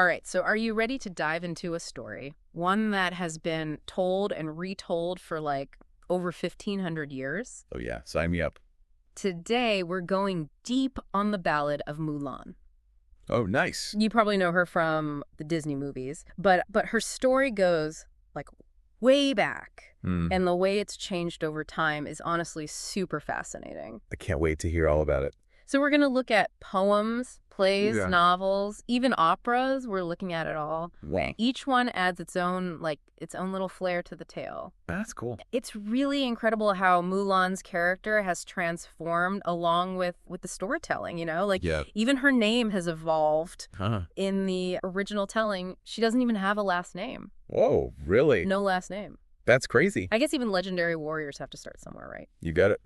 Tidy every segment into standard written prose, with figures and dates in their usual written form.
All right, so are you ready to dive into a story? One that has been told and retold for like over 1,500 years? Oh, yeah. Sign me up. Today, we're going deep on the Ballad of Mulan. Oh, nice. You probably know her from the Disney movies, but her story goes like way back. And the way it's changed over time is honestly super fascinating. I can't wait to hear all about it. So we're going to look at poems, plays, Yeah. novels, even operas. We're looking at it all. Wow. Each one adds its own little flair to the tale. That's cool. It's really incredible how Mulan's character has transformed along with the storytelling, you know? Like, Yeah. even her name has evolved. Huh. In the original telling, she doesn't even have a last name. Whoa, really? No last name. That's crazy. I guess even legendary warriors have to start somewhere, right? You got it.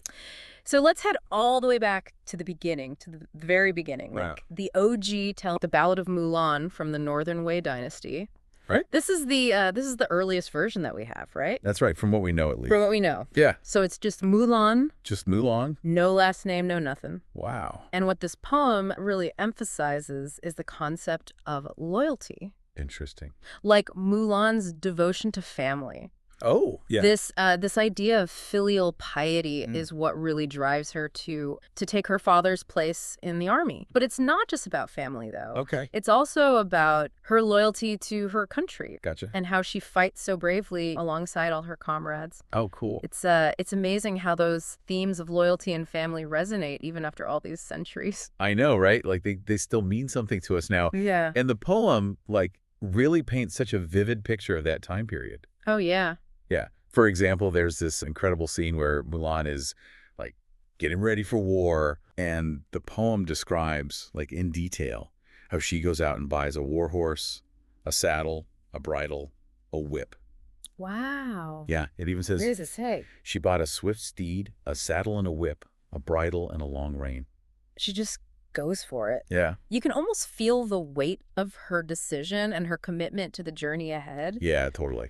So let's head all the way back to the beginning, to the very beginning. Wow. Like the OG tell the Ballad of Mulan from the Northern Wei dynasty. Right. This is the earliest version that we have, right? That's right, from what we know at least. From what we know. Yeah. So it's just Mulan, Just Mulan? no last name, no nothing. Wow. And what this poem really emphasizes is the concept of loyalty. Interesting. Like Mulan's devotion to family. Oh, yeah. This idea of filial piety is what really drives her to take her father's place in the army. But it's not just about family, though. Okay. It's also about her loyalty to her country. Gotcha. And how she fights so bravely alongside all her comrades. Oh, cool. It's amazing how those themes of loyalty and family resonate even after all these centuries. I know, right? Like, they still mean something to us now. Yeah. And the poem, like, really paints such a vivid picture of that time period. Oh, yeah. Yeah. For example, there's this incredible scene where Mulan is like getting ready for war, and the poem describes like in detail how she goes out and buys a war horse, a saddle, a bridle, a whip. Wow. Yeah, it even says What does it say? she bought a swift steed, a saddle and a whip, a bridle and a long rein. She just goes for it. Yeah. You can almost feel the weight of her decision and her commitment to the journey ahead. Yeah, totally.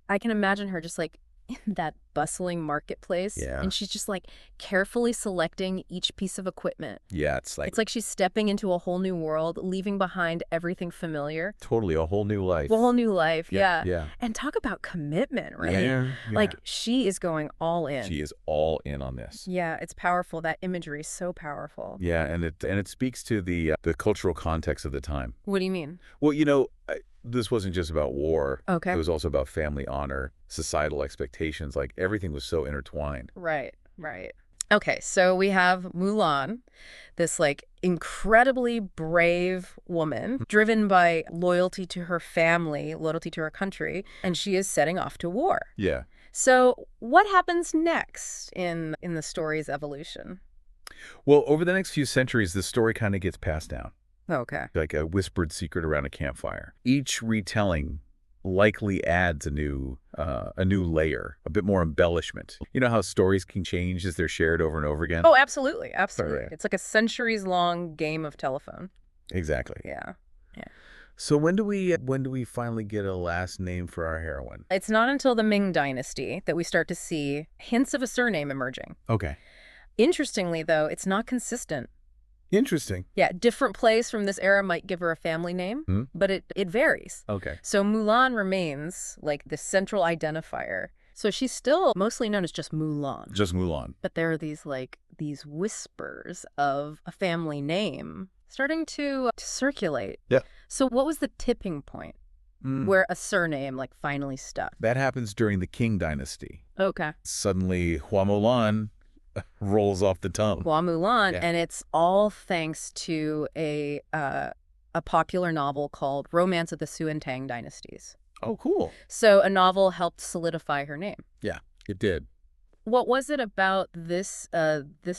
I can imagine her just like in that bustling marketplace. Yeah. And she's just like carefully selecting each piece of equipment. Yeah, it's like She's stepping into a whole new world, leaving behind everything familiar. totally a whole new life. A whole new life, yeah. Yeah. And talk about commitment, right? Yeah. Like she is going all in. She is all in on this. Yeah, it's powerful. That imagery is so powerful. Yeah, and it speaks to the cultural context of the time. What do you mean? Well, this wasn't just about war. Okay. It was also about family honor, societal expectations. Like everything was so intertwined. Right. Okay, so we have Mulan, this like incredibly brave woman driven by loyalty to her family, loyalty to her country, and she is setting off to war. Yeah. So what happens next in the story's evolution? Well, over the next few centuries, the story kind of gets passed down, Okay. like a whispered secret around a campfire. Each retelling likely adds a new layer, a bit more embellishment. You know how stories can change as they're shared over and over again? Oh, absolutely. Absolutely. Right. It's like a centuries-long game of telephone. Exactly. Yeah. So when do we finally get a last name for our heroine? It's not until the Ming dynasty that we start to see hints of a surname emerging. Okay. Interestingly, though, it's not consistent. Interesting. Yeah, different place from this era might give her a family name, but it varies. Okay. So Mulan remains like the central identifier. So she's still mostly known as just Mulan. Just Mulan. But there are these whispers of a family name starting to circulate. Yeah. So what was the tipping point where a surname finally stuck? That happens during the Qing dynasty. Okay. Suddenly, Hua Mulan rolls off the tongue. Hua Mulan, Yeah. and it's all thanks to a popular novel called Romance of the Sui and Tang Dynasties. Oh, cool. So a novel helped solidify her name. Yeah, it did. What was it about this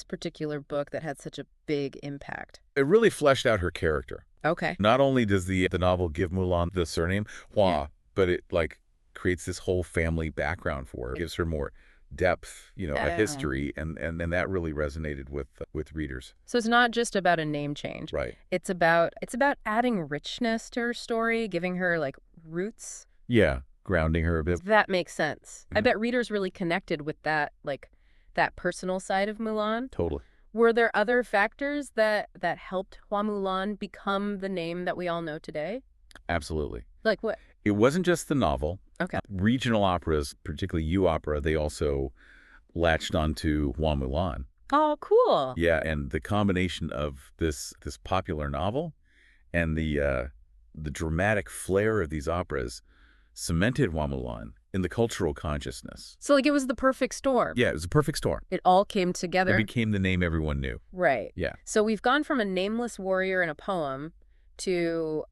particular book that had such a big impact? It really fleshed out her character. Okay. Not only does the novel give Mulan the surname Hua, but it creates this whole family background for her. It gives her more depth, a history, and that really resonated with readers. So it's not just about a name change. Right. It's about adding richness to her story, giving her roots. Yeah, grounding her a bit. That makes sense. I bet readers really connected with that that personal side of Mulan. Totally. Were there other factors that helped Hua Mulan become the name that we all know today? Absolutely. Like what? It wasn't just the novel. Okay. Regional operas, particularly U opera, they also latched onto Hua Mulan. Oh, cool. Yeah, and the combination of this popular novel and the dramatic flair of these operas cemented Hua Mulan in the cultural consciousness. So like it was the perfect storm. Yeah, it was a perfect storm. It all came It together. became the name everyone knew. Right. Yeah. So we've gone from a nameless warrior in a poem to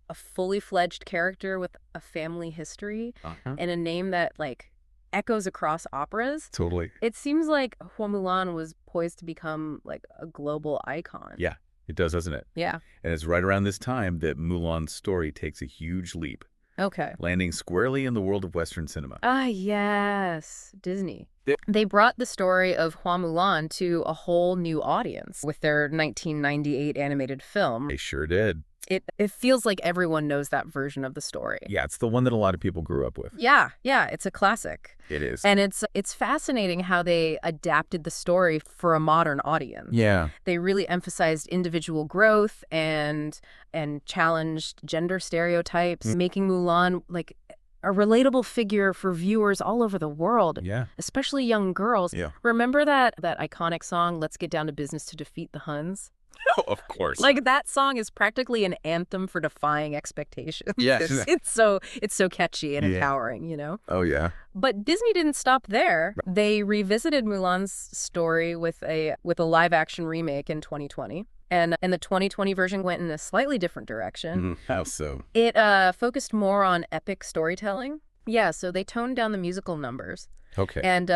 a fully fledged character with a family history and a name that like echoes across operas. Totally. It seems like Hua Mulan was poised to become like a global icon. Yeah, it does, doesn't it? Yeah. And it's right around this time that Mulan's story takes a huge leap, Okay. landing squarely in the world of Western cinema. Ah, yes. Disney. Yeah. They brought the story of Hua Mulan to a whole new audience with their 1998 animated film. They sure did. It feels like everyone knows that version of the story. Yeah, it's the one that a lot of people grew up with. Yeah, it's a classic. It is. And it's fascinating how they adapted the story for a modern audience. Yeah. They really emphasized individual growth and challenged gender stereotypes, making Mulan like a relatable figure for viewers all over the world, Yeah. especially young girls. Yeah. Remember that iconic song, Let's Get Down to Business to Defeat the Huns? Oh, of course. Like that song is practically an anthem for defying expectations. Yes. It's so catchy and empowering, you know? Oh, yeah. But Disney didn't stop there. They revisited Mulan's story with a live action remake in 2020. And the 2020 version went in a slightly different direction. How so? It focused more on epic storytelling. Yeah, so they toned down the musical numbers Okay. and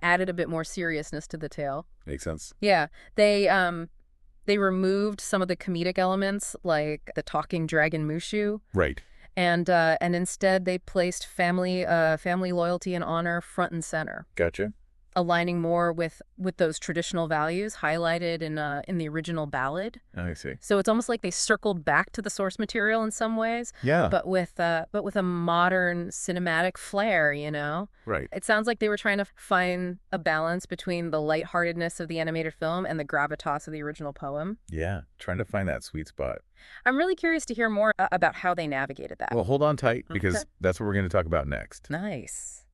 added a bit more seriousness to the tale. Makes sense. Yeah, they removed some of the comedic elements, like the talking dragon Mushu, Right. and instead they placed family loyalty and honor front and center, Gotcha. aligning more with those traditional values highlighted in the original Ballad. I see. So it's almost like they circled back to the source material in some ways, Yeah. but with a modern cinematic flair, you know? Right. It sounds like they were trying to find a balance between the lightheartedness of the animated film and the gravitas of the original poem. Yeah. Trying to find that sweet spot. I'm really curious to hear more about how they navigated that. Well, hold on tight because Okay. that's what we're going to talk about next. Nice.